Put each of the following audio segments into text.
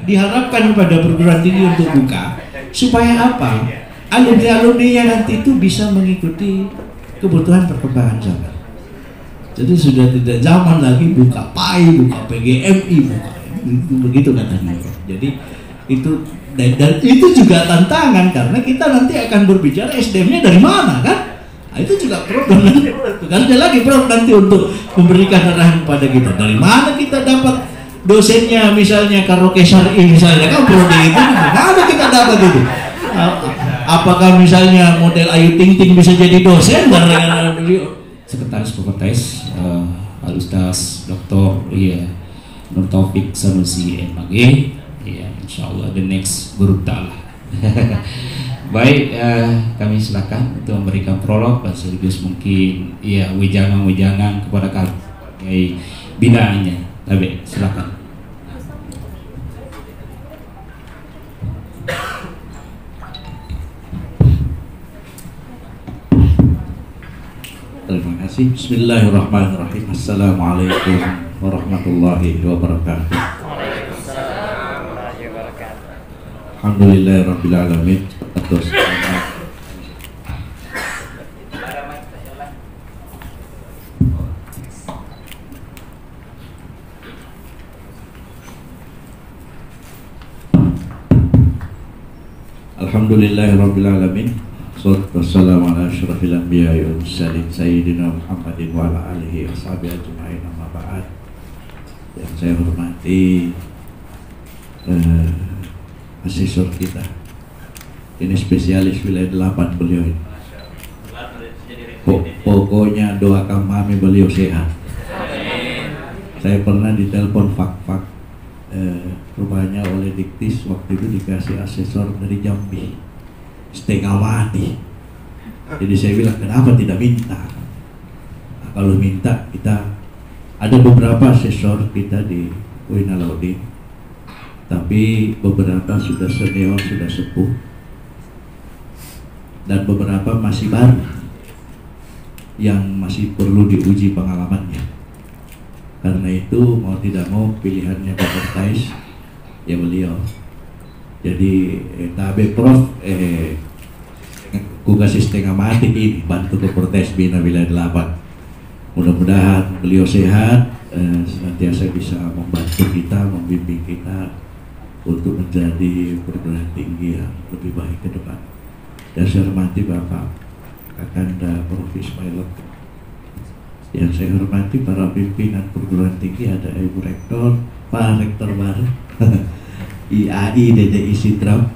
diharapkan kepada perguruan tinggi untuk buka supaya apa? Alumni-alumni nanti itu bisa mengikuti kebutuhan perkembangan zaman. Jadi sudah tidak zaman lagi buka PAI, buka PGMI, buka begitu katanya. Jadi itu dan itu juga tantangan karena kita nanti akan berbicara SDM-nya dari mana kan? Nah, itu juga problem nanti. Ada lagi problem nanti untuk memberikan arahan kepada kita. Dari mana kita dapat dosennya, misalnya Karaoke Syar'i misalnya kan prodi itu mana kita dapat itu? Apakah misalnya model Ayu Ting Ting bisa jadi dosen? Sekretaris Al Ustaz Dr. Nur Taufik Sanusi MAG, insyaallah the next guru ta'ala. Baik, kami silakan untuk memberikan prolog dan sekaligus mungkin wejangan-wejangan kepada kami binaannya. Tapi silakan. Terima kasih. Bismillahirrahmanirrahim. Assalamualaikum warahmatullahi wabarakatuh. Alhamdulillahirabbil alamin. Alhamdulillahirabbil alamin. Wassalamu ala asyrafil anbiya'i wal mursalin sayyidina Muhammadin wa ala alihi washabihi ajma'in, amma ba'd. Yang saya hormati asesor kita, ini spesialis wilayah 8 beliau ini. Pokoknya doakan mami beliau sehat. Saya pernah ditelepon fak-fak rupanya oleh Diktis, waktu itu dikasih asesor dari Jambi setengah mati. Jadi saya bilang kenapa tidak minta? Nah, kalau minta kita ada beberapa asesor kita di UIN Alauddin, tapi beberapa sudah senior, sudah sepuh, dan beberapa masih baru yang masih perlu diuji pengalamannya. Karena itu mau tidak mau pilihannya Bapak Tais ya beliau. Jadi tabe Prof ku kasih setengah mati ini bantu ke Protes Bina Wilayah 8. Mudah-mudahan beliau sehat, senantiasa bisa membantu kita, membimbing kita untuk menjadi perguruan tinggi yang lebih baik ke depan. Dan saya hormati Bapak Kakanda Prof Ismail. Yang saya hormati para pimpinan perguruan tinggi, ada Ibu Rektor, Pak Rektor baru IAI DDI Sidram,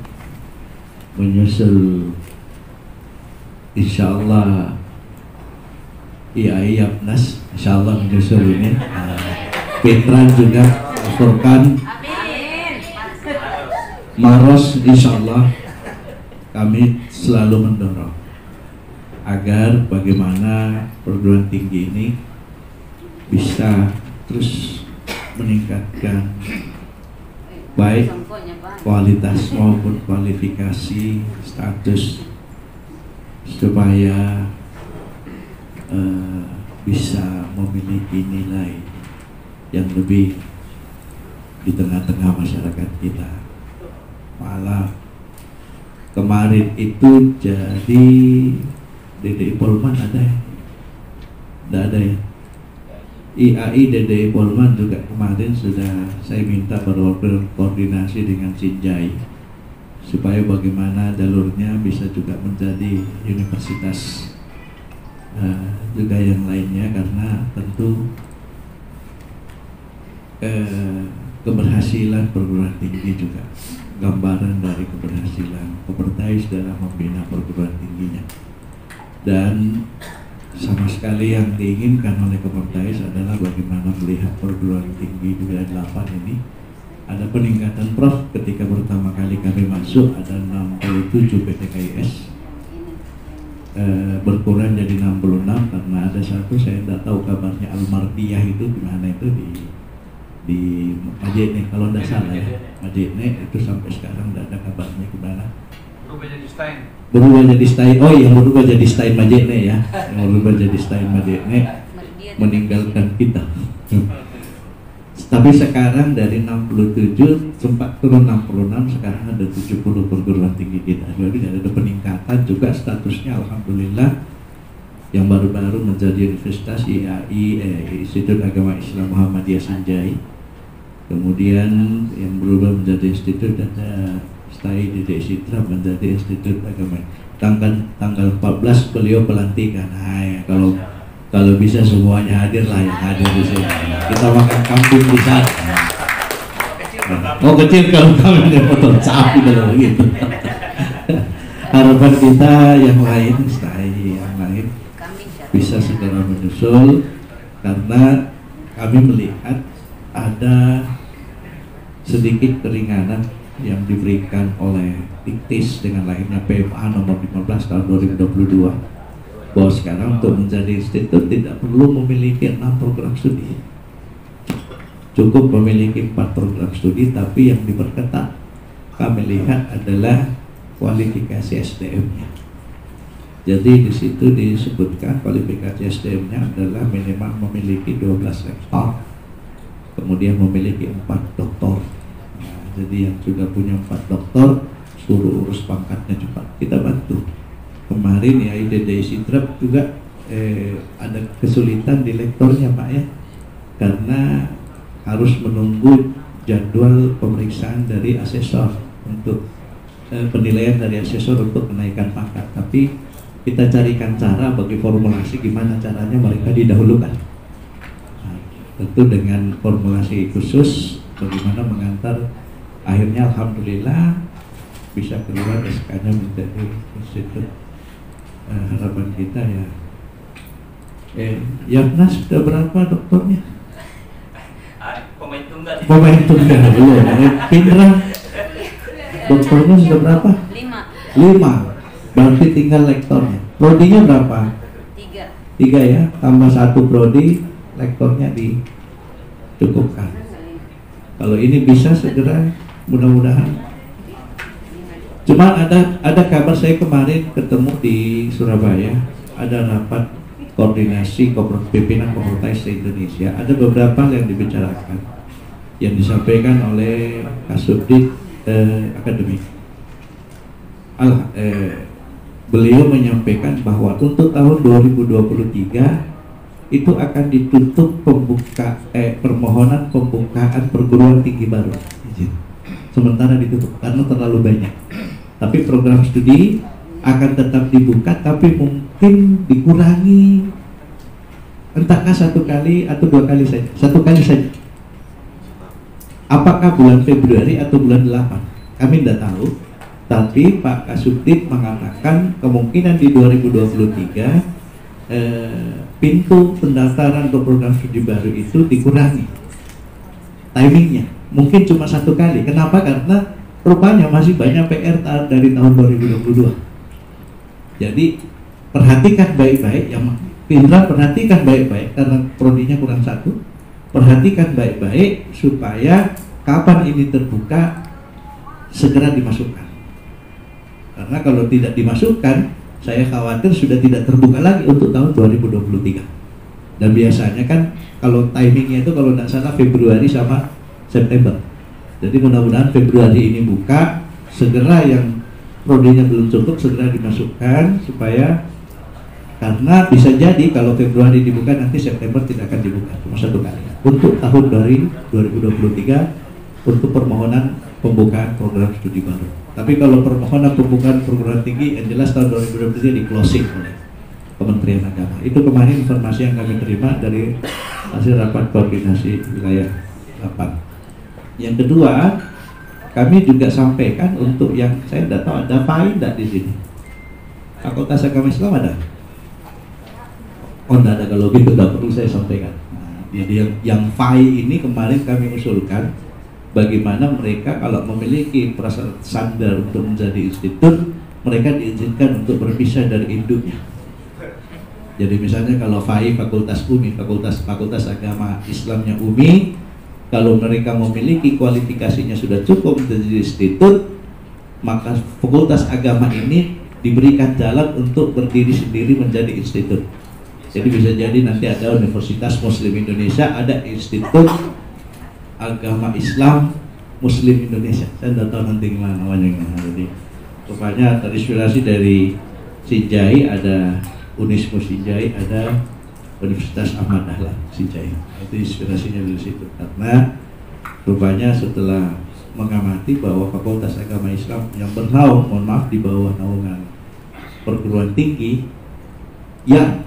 menyusul insyaallah IAI Yapnas, insyaallah menyusul ini Petran juga, Furkan, Maros, insyaallah kami selalu mendorong agar bagaimana perguruan tinggi ini bisa terus meningkatkan baik kualitas maupun kualifikasi status supaya bisa memiliki nilai yang lebih di tengah-tengah masyarakat kita. Malah kemarin itu jadi DDI Polman ada ya? Tidak ada ya? IAI DDI Polman juga kemarin sudah saya minta berkoordinasi dengan Sinjai supaya bagaimana jalurnya bisa juga menjadi universitas juga yang lainnya, karena tentu keberhasilan perguruan tinggi juga gambaran dari keberhasilan Kopertais dalam membina perguruan tingginya. Dan sama sekali yang diinginkan oleh Kopertais adalah bagaimana melihat perguruan tinggi di wilayah 8 ini ada peningkatan. Prof, ketika pertama kali kami masuk ada 67 PTKIS, berkurang jadi 66 karena ada satu, saya tidak tahu kabarnya, Almardiyah itu gimana, itu di Majene kalau tidak salah ya, Majene itu sampai sekarang tidak ada kabarnya gimana. Berubah jadi Stein. Oh, yang berubah jadi Stein Majene ya, yang berubah jadi Stein Majene meninggalkan kita. Tapi sekarang dari 67 sempat turun 66, sekarang ada 70 perguruan tinggi kita. Jadi ada peningkatan juga statusnya, alhamdulillah. Yang baru-baru menjadi Universitas IAI, Institut Agama Islam Muhammadiyah Sinjai. Kemudian yang berubah menjadi institut ada STAI Didik Citra menjadi Institut Agama. Tanggal 14 beliau pelantikan. Nah, ya, kalau bisa semuanya hadir lah, yang hadir di sini. Kita makan kambing di sana. Oh kecil kalau kami potong sapi kalau begitu. Harapan kita yang lain, STAI yang lain bisa segera menyusul, karena kami melihat ada sedikit keringanan yang diberikan oleh Diktis dengan lahirnya PMA nomor 15 tahun 2022, bahwa sekarang untuk menjadi institut tidak perlu memiliki 6 program studi, cukup memiliki 4 program studi, tapi yang diperketat kami lihat adalah kualifikasi SDM-nya. Jadi di situ disebutkan kualifikasi SDM-nya adalah minimal memiliki 12 lektor, kemudian memiliki 4 doktor. Nah, jadi yang sudah punya 4 doktor suruh urus pangkatnya cepat, kita bantu. Kemarin ya IDDI Sidrap juga ada kesulitan di lektornya Pak ya, karena harus menunggu jadwal pemeriksaan dari asesor untuk penilaian dari asesor untuk kenaikan pangkat. Tapi kita carikan cara bagi formulasi gimana caranya mereka didahulukan. Nah, tentu dengan formulasi khusus bagaimana mengantar, akhirnya alhamdulillah bisa keluar SK-nya menjadi institut. Harapan kita ya Yatnas sudah berapa doktornya? Pemain tunggal belum. Pindra doktornya sudah berapa? 5. Berarti tinggal lektornya. Prodinya berapa? 3 ya, tambah 1 prodi, lektornya dicukupkan. Kalau ini bisa segera, mudah-mudahan. Cuma ada kabar, saya kemarin ketemu di Surabaya, ada rapat koordinasi pimpinan komunitas Indonesia. Ada beberapa hal yang dibicarakan, yang disampaikan oleh Kasubdit Akademik. Beliau menyampaikan bahwa untuk tahun 2023 itu akan ditutup permohonan pembukaan perguruan tinggi baru. Sementara ditutup karena terlalu banyak. Tapi program studi akan tetap dibuka, tapi mungkin dikurangi, entahkah 1 kali atau 2 kali saja. 1 kali saja. Apakah bulan Februari atau bulan 8? Kami tidak tahu. Tapi Pak Kasubdit mengatakan kemungkinan di 2023 pintu pendaftaran untuk program studi baru itu dikurangi timingnya, mungkin cuma 1 kali. Kenapa? Karena rupanya masih banyak PR dari tahun 2022. Jadi perhatikan baik-baik, yang Pindra perhatikan baik-baik karena prodinya kurang 1. Perhatikan baik-baik supaya kapan ini terbuka segera dimasukkan. Karena kalau tidak dimasukkan, saya khawatir sudah tidak terbuka lagi untuk tahun 2023. Dan biasanya kan kalau timingnya itu kalau tidak salah Februari sama September. Jadi mudah-mudahan Februari ini buka, segera yang prodinya belum cukup segera dimasukkan, supaya, karena bisa jadi kalau Februari dibuka nanti September tidak akan dibuka, cuma 1 kali. Untuk tahun dari 2023 untuk permohonan pembukaan program studi baru. Tapi kalau permohonan pembukaan perguruan tinggi yang jelas tahun 2023 di closing oleh Kementerian Agama. Itu kemarin informasi yang kami terima dari hasil rapat koordinasi wilayah 8. Yang kedua, kami juga sampaikan untuk yang saya tidak tahu ada FAI tidak di sini. Fakultas Agama Islam ada? Oh tidak ada, kalau gitu tidak perlu saya sampaikan. Nah, jadi yang FAI ini kemarin kami usulkan bagaimana mereka kalau memiliki prasyarat standar untuk menjadi institut, mereka diizinkan untuk berpisah dari induknya. Jadi misalnya kalau FAI Fakultas UMI, Fakultas Agama Islamnya UMI, kalau mereka memiliki kualifikasinya sudah cukup menjadi institut, maka Fakultas Agama ini diberikan jalan untuk berdiri sendiri menjadi institut. Jadi bisa jadi nanti ada Universitas Muslim Indonesia, ada institut agama Islam Muslim Indonesia. Saya tidak tahu nanti gimana namanya. Jadi rupanya terinspirasi dari Sinjai, ada Unismu Sinjai, ada Universitas Ahmad Dahlan Sinjai. Itu inspirasinya dari situ. Karena rupanya setelah mengamati bahwa Fakultas Agama Islam yang bernaung, mohon maaf, di bawah naungan perguruan tinggi yang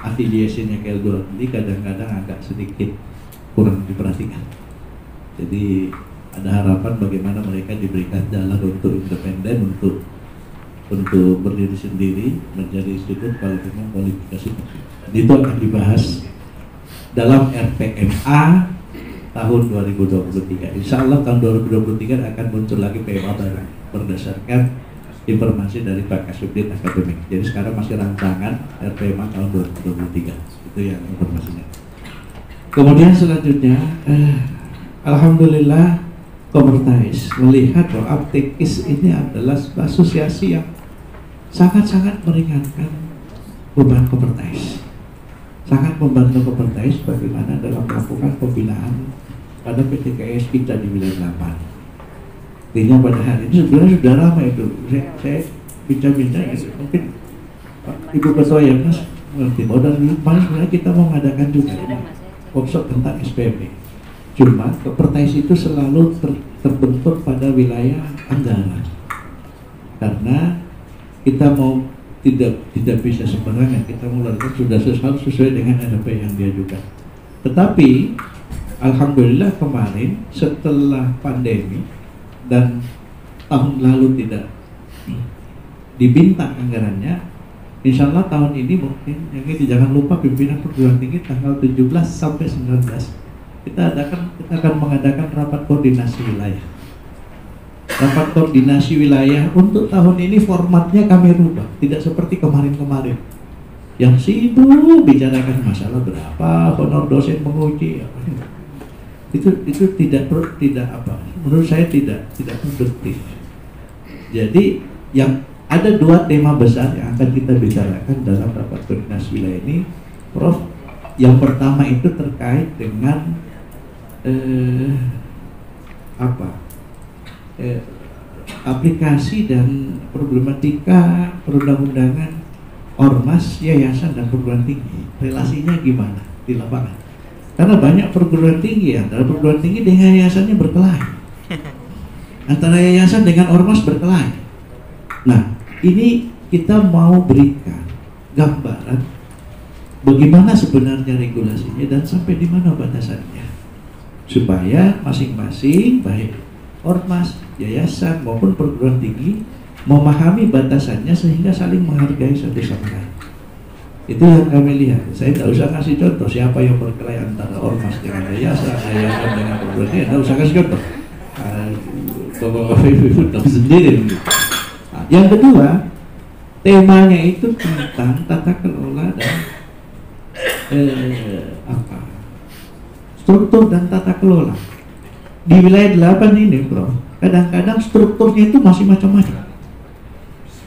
afiliasinya ke L2 ini kadang-kadang agak sedikit kurang diperhatikan. Jadi ada harapan bagaimana mereka diberikan jalan untuk independen, untuk berdiri sendiri menjadi institut kalau memang kualifikasi. Itu akan dibahas dalam RPMA tahun 2023. Insya Allah tahun 2023 akan muncul lagi PMA baru berdasarkan informasi dari Pak Kasubdit Akademik. Jadi sekarang masih rancangan RPMA tahun 2023. Itu yang informasinya. Kemudian selanjutnya, alhamdulillah Komertais melihat bahwa Aptekis ini adalah asosiasi yang sangat-sangat meringankan beban Komertais. Sangat membantu Komertais bagaimana dalam melakukan pembinaan pada PTKS kita di wilayah 8. Artinya pada hari ini sebenarnya sudah lama itu. Saya bincang-bincang gitu. Mungkin Pak Ibu Ketua ya Mas mengerti bahwa dari kemarin sebenarnya kita mau mengadakan juga workshop tentang SPP. Cuma Komertais itu selalu terbentur pada wilayah anggaran. Karena kita mau tidak bisa sembarangan, kita melakukan sudah sesuai dengan SOP yang diajukan. Tetapi alhamdulillah kemarin setelah pandemi dan tahun lalu tidak dibintang anggarannya, insya Allah tahun ini mungkin yang ini jangan lupa pimpinan perguruan tinggi tanggal 17 sampai 19 kita akan mengadakan rapat koordinasi wilayah. Rapat koordinasi wilayah untuk tahun ini formatnya kami rubah, tidak seperti kemarin-kemarin yang sibuk bicarakan masalah berapa honor dosen menguji. Itu tidak apa, menurut saya tidak produktif. Jadi yang ada dua tema besar yang akan kita bicarakan dalam rapat koordinasi wilayah ini, Prof. Yang pertama itu terkait dengan aplikasi dan problematika perundang-undangan ormas, yayasan dan perguruan tinggi. Relasinya gimana di lapangan? Karena banyak perguruan tinggi, antara perguruan tinggi dengan yayasannya berkelahi, antara yayasan dengan ormas berkelahi. Nah, ini kita mau berikan gambaran bagaimana sebenarnya regulasinya dan sampai di mana batasannya, supaya masing-masing baik ormas, yayasan maupun perguruan tinggi memahami batasannya sehingga saling menghargai satu sama lain. Itu yang kami lihat. Saya tidak usah kasih contoh siapa yang berkelahi antara ormas dengan yayasan, yayasan dengan perguruan tinggi. Tidak usah kasih contoh. Bapak-bapak ibu tahu sendiri. Yang kedua, temanya itu tentang tata kelola dan struktur dan tata kelola. Di wilayah 8 ini, Bro, kadang-kadang strukturnya itu masih macam-macam.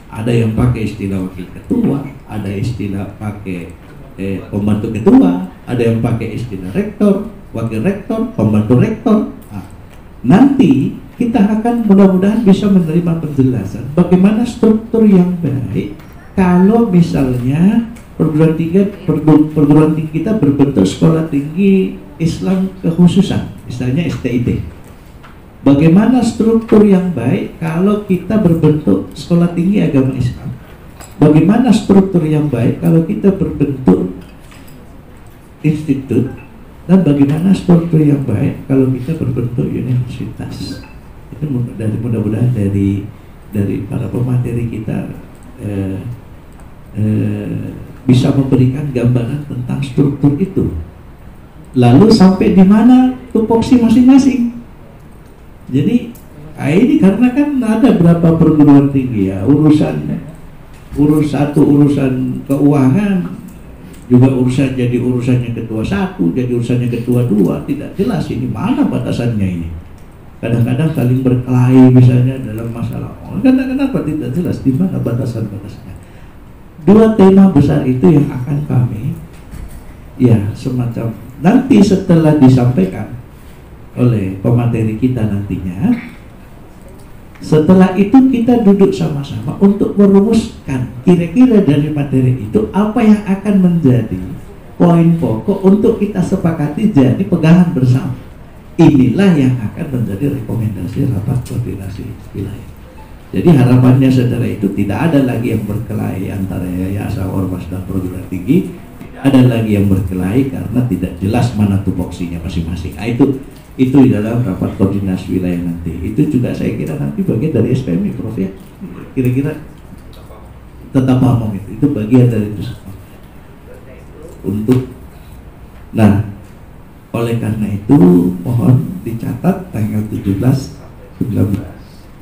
Ada yang pakai istilah wakil ketua, ada istilah pakai pembantu ketua, ada yang pakai istilah rektor, wakil rektor, pembantu rektor. Nah, nanti kita akan mudah-mudahan bisa menerima penjelasan bagaimana struktur yang baik kalau misalnya perguruan tinggi kita berbentuk sekolah tinggi Islam kekhususan, misalnya STID. Bagaimana struktur yang baik kalau kita berbentuk sekolah tinggi agama Islam? Bagaimana struktur yang baik kalau kita berbentuk institut? Dan bagaimana struktur yang baik kalau kita berbentuk universitas? Itu mudah-mudahan dari para pemateri kita bisa memberikan gambaran tentang struktur itu. Lalu sampai di mana tupoksi masing-masing. Jadi ini karena kan ada berapa perguruan tinggi ya, urusan keuangan juga jadi urusannya ketua 1, jadi urusannya ketua 2, tidak jelas ini mana batasannya ini. Kadang-kadang saling berkelahi misalnya dalam masalah. Kenapa tidak jelas di mana batasan-batasannya. Dua tema besar itu yang akan kami semacam nanti setelah disampaikan oleh pemateri kita nantinya. Setelah itu kita duduk sama-sama untuk merumuskan kira-kira dari materi itu apa yang akan menjadi poin pokok untuk kita sepakati jadi pegangan bersama. Inilah yang akan menjadi rekomendasi rapat koordinasi wilayah. Jadi harapannya saudara itu tidak ada lagi yang berkelahi antara yayasan, ormas dan perguruan tinggi, ada lagi yang berkelahi karena tidak jelas mana tupoksinya masing-masing. Itu di dalam rapat koordinasi wilayah nanti. Itu juga saya kira nanti bagian dari SPMI, Prof ya. Kira-kira tetap paham itu bagian dari itu. Nah, oleh karena itu mohon dicatat tanggal 17, 19.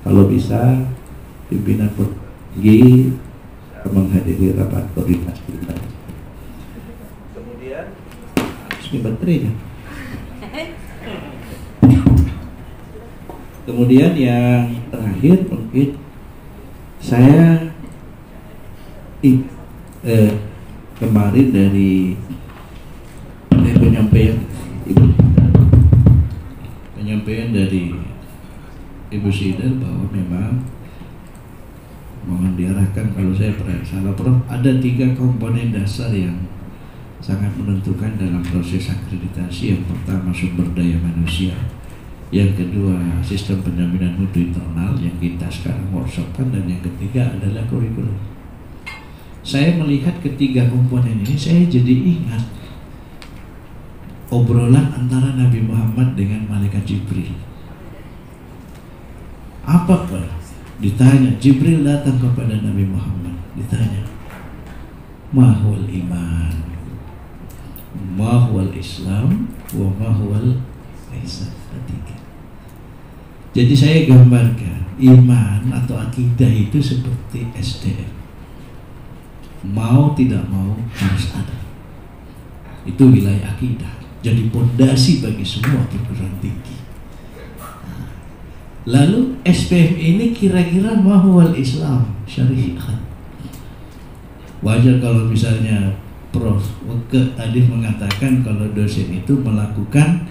Kalau bisa pimpinan tinggi menghadiri rapat koordinasi wilayah. Kemudian ini baterainya. Kemudian yang terakhir mungkin saya kemarin dari penyampaian dari Ibu Sidar bahwa memang mohon diarahkan kalau saya salah Prof, ada 3 komponen dasar yang sangat menentukan dalam proses akreditasi. Yang pertama sumber daya manusia, yang kedua sistem penjaminan mutu internal yang kita sekarang workshopkan, dan yang ketiga adalah kurikulum. Saya melihat ketiga komponen ini, saya jadi ingat obrolan antara Nabi Muhammad dengan malaikat Jibril. Apa Pak? Ditanya, Jibril datang kepada Nabi Muhammad, ditanya, mahwal iman, mahwal Islam, wa mahwal ihsan. Jadi saya gambarkan iman atau akidah itu seperti SDM, mau tidak mau harus ada. Itu wilayah akidah, jadi pondasi bagi semua perguruan tinggi. Lalu SPM ini kira-kira mahwal Islam syariat. Wajar kalau misalnya Prof tadi mengatakan kalau dosen itu melakukan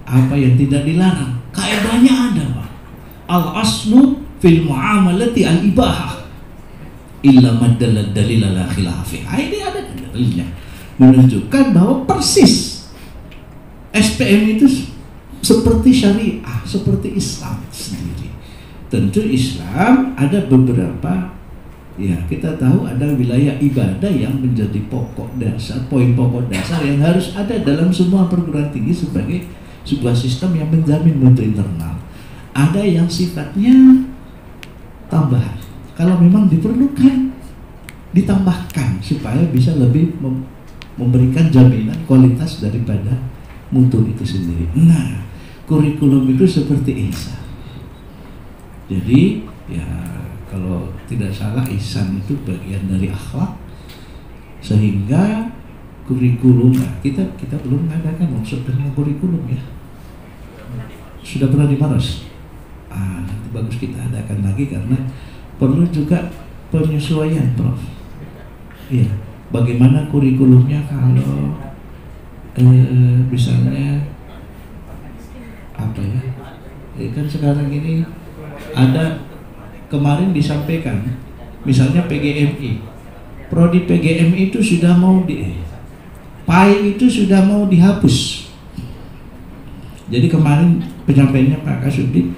apa yang tidak dilarang. Kaedahnya ada Pak. Al-aslu fil muamalati al-ibahah illa maddalad dalil ala khilafi. Ini ada dalilnya menunjukkan bahwa persis SPM itu seperti syariah, seperti Islam sendiri. Tentu Islam ada beberapa, ya kita tahu ada wilayah ibadah yang menjadi pokok dasar, poin pokok dasar yang harus ada dalam semua perguruan tinggi sebagai sebuah sistem yang menjamin mutu internal. Ada yang sifatnya tambahan, kalau memang diperlukan ditambahkan supaya bisa lebih memberikan jaminan kualitas daripada mutu itu sendiri. Nah, kurikulum itu seperti ihsan. Jadi ya kalau tidak salah ihsan itu bagian dari akhlak, sehingga kurikulum kita belum mengadakan maksud dengan kurikulum ya. Sudah pernah di Maros. Nanti bagus kita adakan lagi karena perlu juga penyesuaian Prof. Iya, bagaimana kurikulumnya kalau misalnya apa ya? Kan sekarang ini ada kemarin disampaikan misalnya PGMI, prodi PGMI itu sudah mau PAI itu sudah mau dihapus. Jadi kemarin penyampaiannya Pak Kasubdit,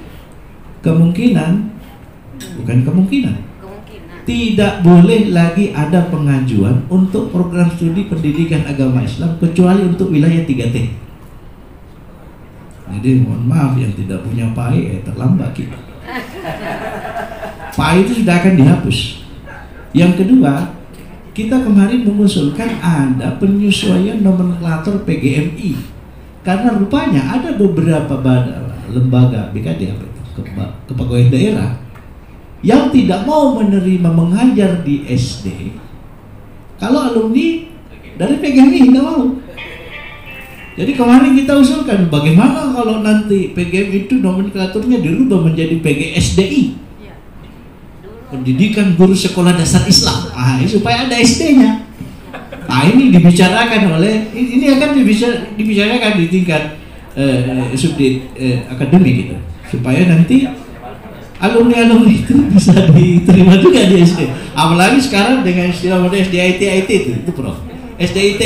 bukan kemungkinan, tidak boleh lagi ada pengajuan untuk program studi pendidikan agama Islam kecuali untuk wilayah 3T. Jadi mohon maaf yang tidak punya PAI terlambat kita. PAI itu sudah akan dihapus. Yang kedua, kita kemarin mengusulkan ada penyesuaian nomenklatur PGMI karena rupanya ada beberapa lembaga BKD kepegawaian daerah yang tidak mau menerima mengajar di SD kalau alumni dari PGMI nggak mau. Jadi kemarin kita usulkan bagaimana kalau nanti PGMI itu nomenklaturnya dirubah menjadi PGSDI, Pendidikan Guru Sekolah Dasar Islam, supaya ada SD-nya. Ini dibicarakan ini akan dibicarakan di tingkat subdit akademik gitu, supaya nanti alumni itu bisa diterima juga di SD. Apalagi sekarang dengan istilah model SDIT itu Prof. SDIT.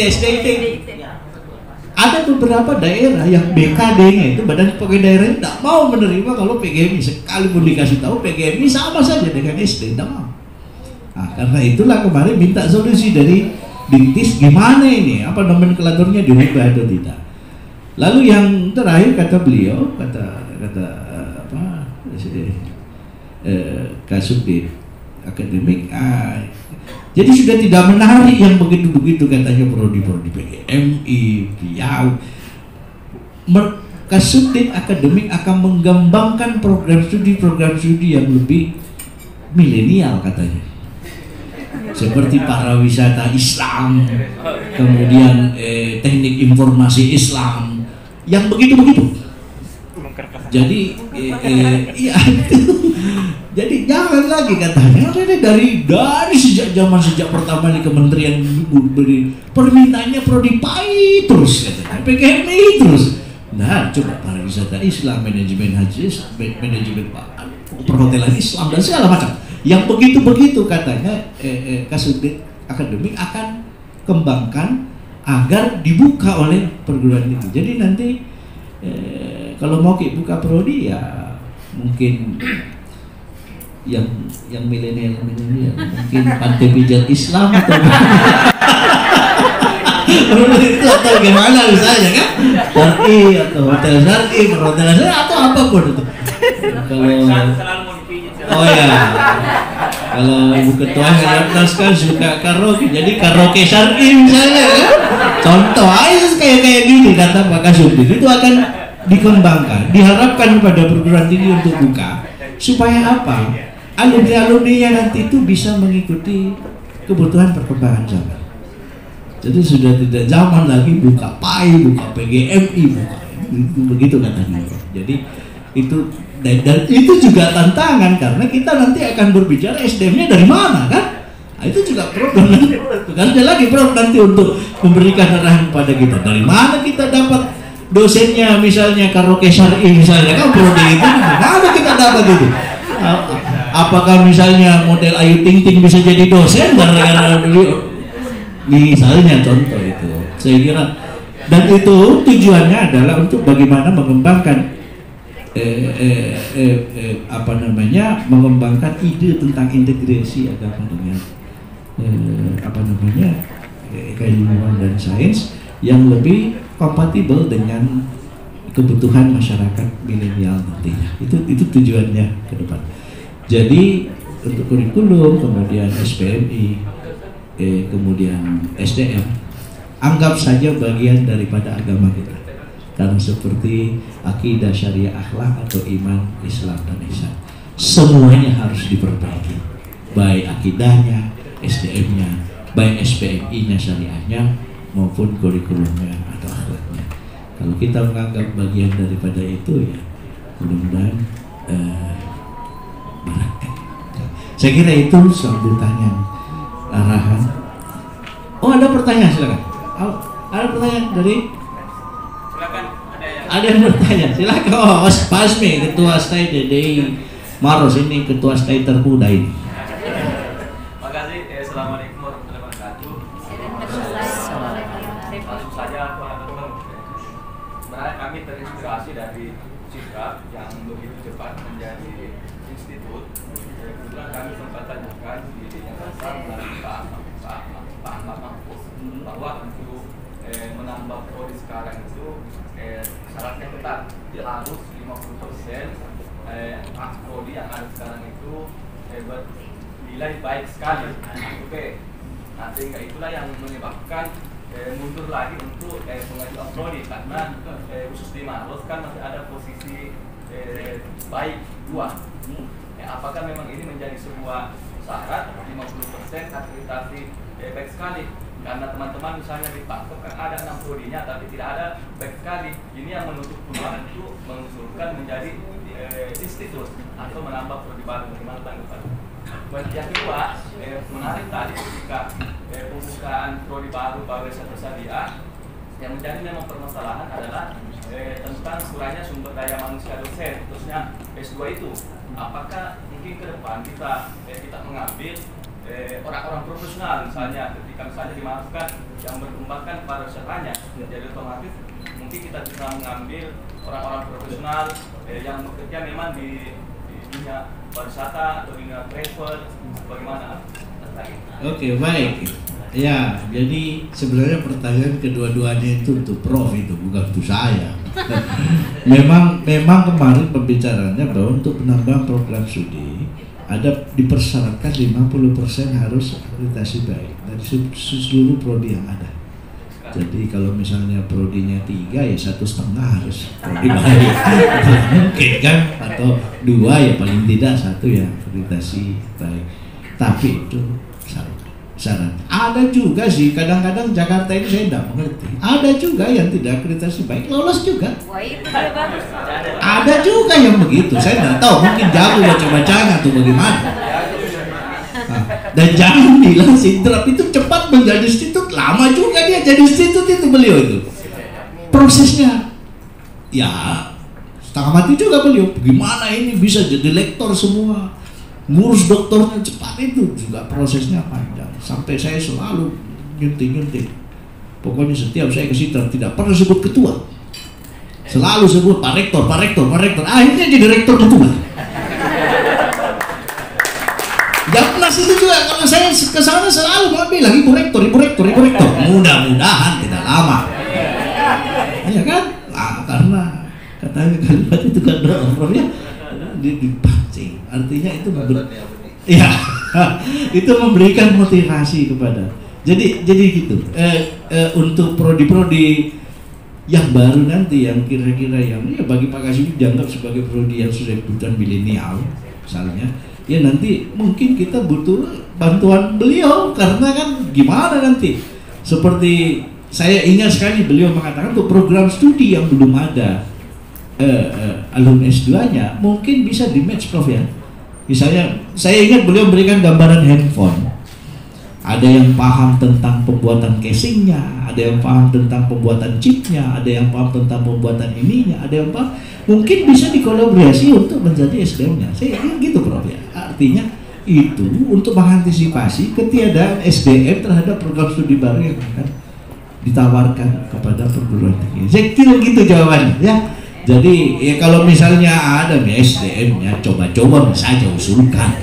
Ada beberapa daerah yang BKD-nya itu badan kepegawaian daerah tidak mau menerima kalau PGMI, sekalipun dikasih tahu PGMI sama saja dengan SD, tidak mau. Nah, karena itulah kemarin minta solusi dari Dintis, gimana ini, apa nomenklaturnya dirubah atau tidak. Lalu yang terakhir kata beliau, kata Kasubdit akademik, jadi sudah tidak menarik yang begitu-begitu katanya prodi PGMI, Riau. Kasubdit akademik akan mengembangkan program studi yang lebih milenial katanya, seperti pariwisata Islam, kemudian teknik informasi Islam, yang begitu-begitu. Jadi iya itu. Jadi jangan lagi katanya dari sejak pertama di kementerian beri permintaannya prodi PAI terus katanya, PGMI terus. Nah, coba pariwisata Islam, manajemen haji, manajemen perhotelan Islam dan segala macam. Yang begitu-begitu katanya Kasubdit akademik akan kembangkan agar dibuka oleh perguruan tinggi. Jadi nanti kalau mau buka prodi ya mungkin yang milenial mungkin pantai pijat Islam atau itu atau gimana misalnya kan, Syar'i atau hotel Syar'i, perhotelan Syar'i atau apapun itu. Oh ya, kalau Ibu Ketua Herapnas kan suka karaoke, jadi karaoke Syar'i misalnya kan. Contoh aja kayak gini kata Pak Kasubdit, itu akan dikembangkan, diharapkan pada perguruan tinggi untuk buka, supaya apa? Alumni-alumninya nanti itu bisa mengikuti kebutuhan perkembangan zaman. Jadi sudah tidak zaman lagi buka PAI, buka PGMI, buka itu begitu katanya. Jadi itu dan itu juga tantangan karena kita nanti akan berbicara SDM-nya dari mana kan? Nah, itu juga problem nanti. Kan ada lagi problem nanti untuk memberikan arahan kepada kita. Dari mana kita dapat dosennya, misalnya karaoke Syar'i misalnya kan prodi itu, mana kita dapat itu? Apakah misalnya model Ayu Ting Ting bisa jadi dosen gara-gara misalnya contoh itu? Saya kira dan itu tujuannya adalah untuk bagaimana mengembangkan mengembangkan ide tentang integrasi agama dengan keilmuan dan sains yang lebih kompatibel dengan kebutuhan masyarakat milenial nantinya. Itu tujuannya ke depan. Jadi untuk kurikulum, kemudian SPMI, kemudian SDM, anggap saja bagian daripada agama kita. Karena seperti akidah syariah akhlak atau iman Islam dan ihsan, semuanya harus diperbaiki, baik akidahnya, SDM-nya, baik SPMI-nya syariahnya maupun kurikulumnya atau akhlaknya. Kalau kita menganggap bagian daripada itu ya mudah-mudahan barangkali. Saya kira itu sambutannya arahan. Oh, ada pertanyaan, silakan. Ada pertanyaan dari? Silakan. Ada yang bertanya, silakan. Oh, Pak Asmi, Ketua Stay DDI Maros ini Ketua Stay termuda ini. Makasih. Assalamualaikum warahmatullahi wabarakatuh. Langsung saja teman-teman. Sebenarnya kami terinspirasi dari sikap yang begitu cepat menjadi institut. Kebetulan kami sempat tanyakan di Jakarta melalui Pak Ahmad Mahfuz bahwa untuk menambah prodi sekarang itu syaratnya ketat, harus 50% prodi yang ada sekarang itu bernilai baik sekali B. Nah, sehingga itulah yang menyebabkan mundur lagi untuk pengajuan prodi karena khusus di Maros kan masih ada posisi baik 2. Apakah memang ini menjadi sebuah syarat 50% akreditasi baik sekali? Karena teman-teman misalnya di Pakop kan ada 6 prodinya tapi tidak ada baik sekali. Ini yang menutup peluang untuk mengusulkan menjadi institut atau menambah prodi baru. Bagaimana tanggapan? Yang kedua, menarik tadi ketika pembukaan prodi baru pariwisata tersedia yang menjadi memang permasalahan adalah tentang kurangnya sumber daya manusia dosen, khususnya S2 itu. Apakah mungkin ke depan kita mengambil orang-orang profesional, misalnya ketika dimasukkan yang berkembangkan pada usahanya, jadi otomatis mungkin kita bisa mengambil orang-orang profesional yang bekerja memang di dunia pariwisata atau dunia travel, bagaimana? Oke, baik. Ya, jadi sebenarnya pertanyaan kedua-duanya itu untuk Prof itu, bukan untuk saya. memang kemarin pembicaraannya bahwa untuk penambahan program studi ada dipersyaratkan 50% harus akreditasi baik dari seluruh prodi yang ada. Jadi kalau misalnya prodinya 3 ya 1,5 harus prodi baik. Mungkin kan, atau 2 ya paling tidak 1 ya akreditasi baik. Tapi itu syarat. Ada juga sih, kadang-kadang Jakarta ini saya tidak mengerti. Ada juga yang tidak akreditasi baik, lolos juga. Ada juga yang begitu, saya tidak tahu, mungkin jago baca-bacanya atau bagaimana. Nah, dan jangan bilang Sidrap itu cepat menjadi institut, lama juga dia jadi institut itu beliau itu. Prosesnya, ya setengah mati juga beliau. Gimana ini bisa jadi lektor semua? Ngurus doktornya cepat itu juga prosesnya panjang. Sampai saya selalu nyunting. Pokoknya setiap saya ke Sidrap tidak pernah sebut ketua. Selalu sebut Pak Rektor. Akhirnya jadi rektor ketua. Japnas itu juga kalau saya ke sana selalu mau bilang Ibu Rektor. Mudah-mudahan tidak lama. Ya kan? Karena katanya kalimat itu kan orangnya dipancing. Artinya itu itu memberikan motivasi kepada. Jadi gitu. Untuk prodi-prodi yang baru nanti, yang kira-kira yang ya bagi Pak Kasih dianggap sebagai prodi yang sudah kebutuhan milenial, misalnya, ya nanti mungkin kita butuh bantuan beliau karena kan gimana nanti. Seperti saya ingat sekali beliau mengatakan untuk program studi yang belum ada alumni S2-nya mungkin bisa di match, Prof ya. Misalnya saya ingat beliau memberikan gambaran handphone. Ada yang paham tentang pembuatan casingnya, ada yang paham tentang pembuatan chipnya, ada yang paham tentang pembuatan ininya, ada yang paham, mungkin bisa dikolaborasi untuk menjadi SDM-nya. Saya ingin gitu, Prof ya. Artinya itu untuk mengantisipasi ketiadaan SDM terhadap program studi baru yang akan ditawarkan kepada perguruan tinggi. Saya kira gitu jawabannya ya. Jadi ya kalau misalnya ada nih SDM-nya, coba-coba saja usulkan.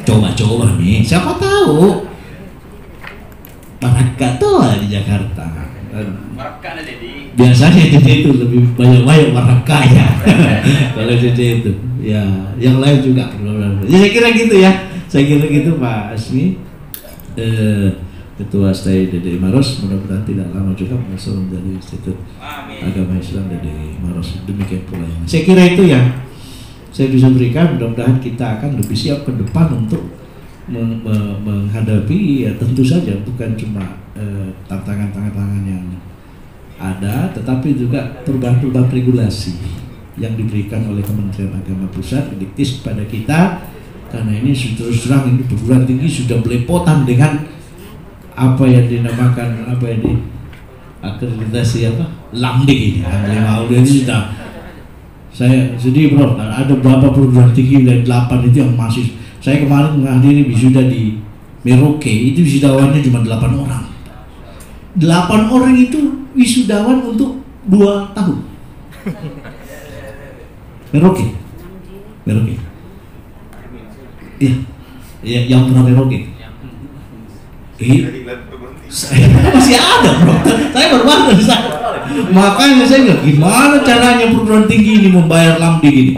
Coba-coba nih, siapa tahu Maraka tuh di Jakarta. Maraka ada jadi. Biasanya jadi itu lebih banyak marakanya. Kalau jadi itu, ya yang lain juga. Ya, saya kira gitu ya. Saya kira gitu Pak Asmi, Ketua Stay DDI Maros. Mudah-mudahan tidak lama juga masuk menjadi Institut Agama Islam DDI Maros. Demikian pula yang saya kira itu yang saya bisa berikan. Mudah-mudahan kita akan lebih siap ke depan untuk menghadapi, ya tentu saja bukan cuma tantangan-tantangan yang ada, tetapi juga perubahan-perubahan regulasi yang diberikan oleh Kementerian Agama Pusat diktis kepada kita, karena ini terus terang ini perguruan tinggi sudah belepotan dengan apa yang dinamakan akreditasi LAMDIK ini. Ini sudah saya sedih, Bro, ada beberapa perguruan tinggi dari 8 itu yang masih. Saya kemarin menghadiri wisuda di Merauke, itu wisudawannya cuma 8 orang. 8 orang itu wisudawan untuk 2 tahun. Merauke. Iya, yang pernah Merauke. Masih ada, Bro. Saya baru bangun di sana. Makanya saya bilang, gimana caranya perguruan tinggi ini membayar LAMDIK ini?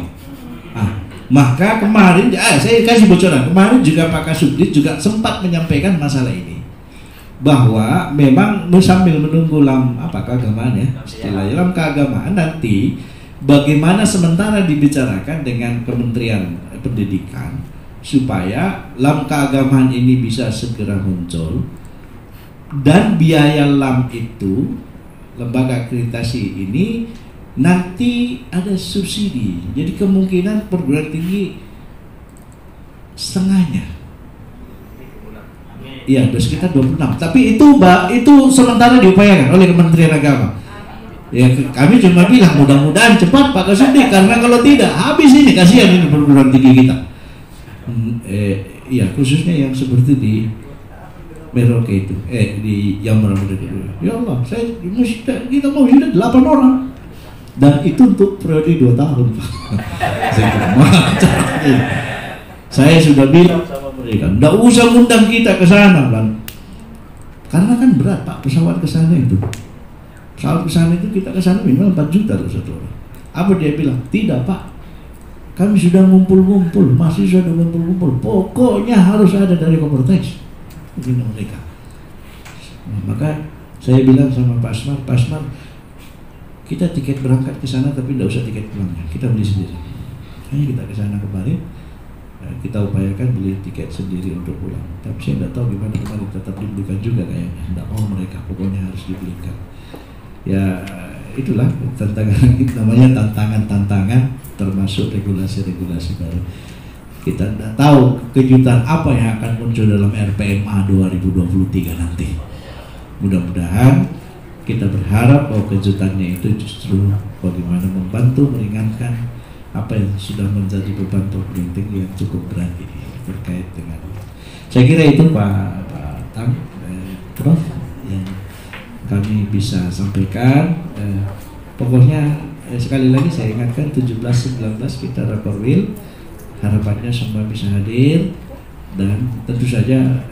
Maka kemarin, saya kasih bocoran, kemarin juga Pak Kasubdit juga sempat menyampaikan masalah ini, bahwa memang sambil menunggu keagamaan ya, setelah dalam keagamaan nanti bagaimana sementara dibicarakan dengan Kementerian Pendidikan supaya LAM keagamaan ini bisa segera muncul, dan biaya LAM itu, lembaga akreditasi ini nanti ada subsidi, jadi kemungkinan perguruan tinggi setengahnya. Iya, sekitar 26. Tapi itu sementara diupayakan oleh Kementerian Agama. Ya, kami cuma bilang mudah-mudahan cepat Pak Kasudi, karena kalau tidak habis ini, kasihan ini perguruan tinggi kita. Iya, khususnya yang seperti di Merauke itu, di Jamra itu. Ya Allah, kita mau sudah 8 orang. Dan itu untuk periode 2 tahun, Pak. Saya sudah bilang sama mereka, nggak usah undang kita ke sana, kan? Karena kan berat, Pak, pesawat ke sana itu. Pesawat ke sana itu kita ke sana minimal 4 juta loh satu orang. Apa dia bilang? Tidak, Pak. Kami sudah ngumpul-ngumpul, mahasiswa sudah ngumpul-ngumpul. Pokoknya harus ada dari Komportes. Begini mereka. Nah, maka saya bilang sama Pak Asmar, kita tiket berangkat ke sana tapi tidak usah tiket pulangnya, kita beli sendiri. Hanya kita ke sana kemarin, kita upayakan beli tiket sendiri untuk pulang. Tapi saya tidak tahu gimana kemarin, tetap dibelikan juga kayaknya. Tidak mau mereka, pokoknya harus dibelikan. Ya itulah tantangan, namanya tantangan-tantangan, termasuk regulasi-regulasi baru. Kita tidak tahu kejutan apa yang akan muncul dalam RPMA 2023 nanti. Mudah-mudahan kita berharap bahwa kejutannya itu justru bagaimana membantu meringankan apa yang sudah menjadi beban perguruan tinggi yang cukup berat ini terkait dengan. Saya kira itu Pak Tam, Prof, yang kami bisa sampaikan. Pokoknya sekali lagi saya ingatkan 17-19 kita rakor will, harapannya semua bisa hadir, dan tentu saja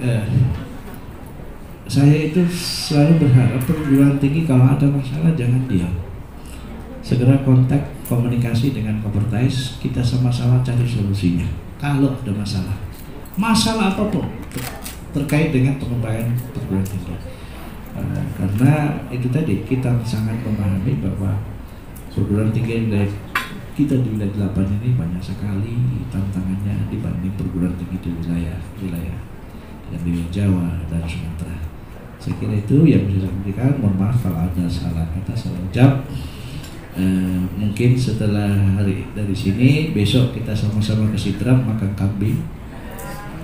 saya itu selalu berharap perguruan tinggi kalau ada masalah jangan diam, segera kontak, komunikasi dengan Komportes, kita sama-sama cari solusinya. Kalau ada masalah apapun terkait dengan pengembangan perguruan tinggi, karena itu tadi kita sangat memahami bahwa perguruan tinggi dari kita di wilayah 8 ini banyak sekali tantangannya dibanding perguruan tinggi di wilayah yang di Jawa dan Sumatera. Saya kira itu yang bisa saya sampaikan. Mohon maaf kalau ada salah kata, salah ucap. Mungkin setelah hari dari sini, besok kita sama-sama ke Sidrap makan kambing.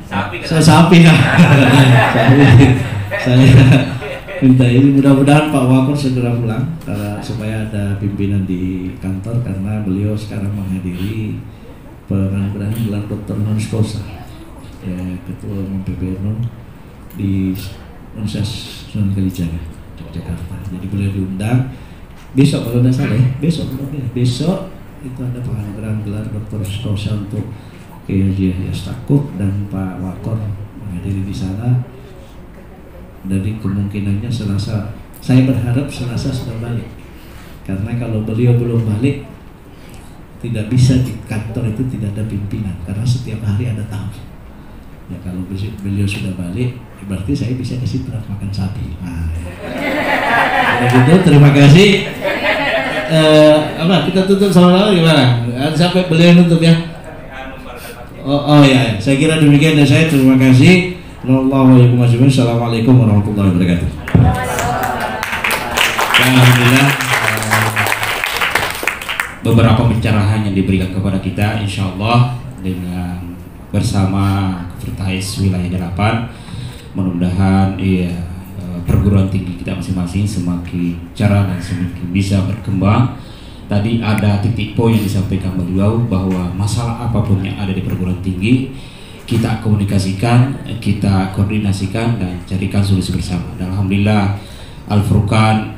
Sapi. Saya minta ini, mudah-mudahan Pak Wakor segera pulang supaya ada pimpinan di kantor, karena beliau sekarang menghadiri penganugerahan gelar Doktor Honoris Causa, Ketua Umum PBNU di Universitas Sunan Kalijaga, Yogyakarta. Jadi beliau diundang besok kalau tidak salah, besok itu ada penganugerahan gelar Doktor Honoris Causa untuk Kiai Yahya Stakuf, dan Pak Wakor menghadiri di sana. Dari kemungkinannya Selasa, saya berharap Selasa sudah balik, karena kalau beliau belum balik tidak bisa di kantor itu tidak ada pimpinan, karena setiap hari ada tamu. Ya kalau beliau sudah balik, berarti saya bisa kasih berat makan sapi. Nah, gitu. Terima kasih. Kita tutup sama-sama gimana? Sampai beliau nutup ya. Oh ya, saya kira demikian dari saya. Terima kasih. Assalamualaikum warahmatullahi wabarakatuh. Alhamdulillah, beberapa pencerahan yang diberikan kepada kita, insya Allah dengan bersama Komportes wilayah 8, mudah-mudahan perguruan tinggi kita masing-masing semakin cerah dan semakin bisa berkembang. Tadi ada titik poin yang disampaikan beliau bahwa masalah apapun yang ada di perguruan tinggi kita komunikasikan, kita koordinasikan, dan carikan solusi bersama. Dan alhamdulillah Al-Furqan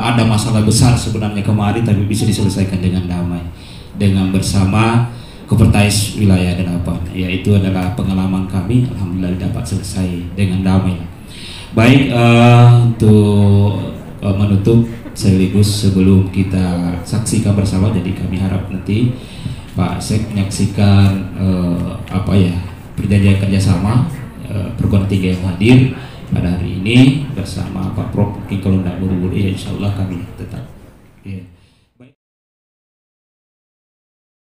ada masalah besar sebenarnya kemarin, tapi bisa diselesaikan dengan damai, dengan bersama Komportes wilayah 8. Itu adalah pengalaman kami, alhamdulillah dapat selesai dengan damai. Baik, untuk menutup sekaligus sebelum kita saksikan bersama, jadi kami harap nanti Pak Sek menyaksikan perjanjian kerjasama perguruan tinggi yang hadir pada hari ini bersama Pak Prof. Mungkin kalau tidak buru-buru, insya Allah kami tetap.